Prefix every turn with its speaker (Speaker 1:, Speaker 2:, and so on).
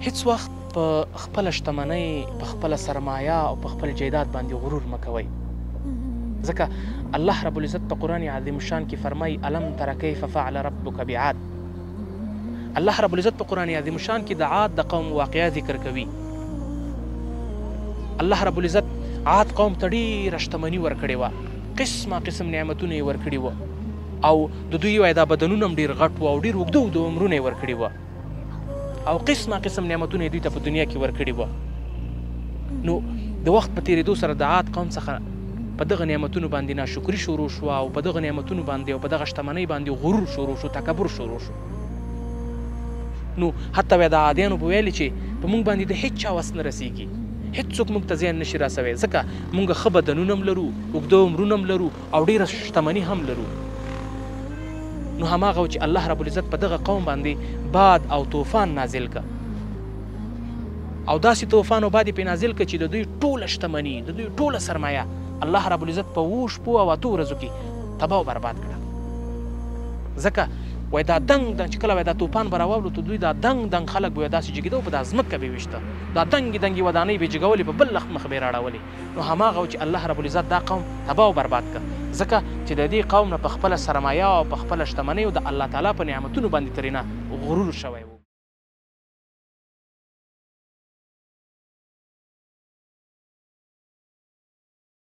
Speaker 1: هیڅ وخت په خپله شتمنۍ په خپله سرمایه او په خپل جایداد باندې غرور مه کوئ، ځکه الله رب العزت په قرآن عظیم شان کې فرمایي الم تر کیف فعل ربک بعاد. الله رب العزت په قرآن عظیم شان کې د عاد د قوم واقعه ذکر کوي. الله رب العزت عاد قوم ته ډېره شتمني ورکړې وه، قسمه قسم نعمتونه یې ورکړي وه، او د دوی وایي دا بدنونه هم ډېر غټ وه او ډېر اوږده اوږده عمرونه یې ورکړي وه، او قسمه قسم نعمتونه یې دوی ته په دنیا کې ورکړي وه. نو د وخت په تېرېدو سره د عاد قوم څخه په دغه نعمتونو باندې ناشکري شروع شوه، او په دغه نعمتونو باندې او په دغه شتمنۍ باندې غرور شروع شو، تکبر شروع شو. نو حتی بیا د عادیانو به ویلې چې په موږ باندې د هېڅ چا وس نه رسېږي، هېڅوک موږ ته زیان نشي رسوی، ځکه موږ ښه بدنونه هم لرو، اوږده عمرونه هم لرو، او ډېره شتمني هم لرو. نو هماغه و چې الله رب العزت په دغه قوم باندې باد او طوفان نازل که، او داسې طوفان او باد یې پرې نازل که چې د دوی ټوله شتمني، د دوی ټوله سرمایه الله رب العزت په 7 شپو او 8 ورځو کې تباه او برباد کړه. ځکه وایي دا دنګ دنګ چې کله وایي دا طوفان به راواوړو، دوی دا دنګ دنګ خلک به داسې جګېده او په دا ځمکه به یې ویشته، دا دنګې دنګې ودانۍ به یې جګولې، په بل مخ به یې راړولې. نو هماغه و چې الله رب العزت دا قوم تباه او برباد کړه، ځکه چې د دې قوم نه په خپله سرمایه او په خپله شتمنۍ او د الله تعالی په نعمتونو باندې ترېنه غرور شوی و.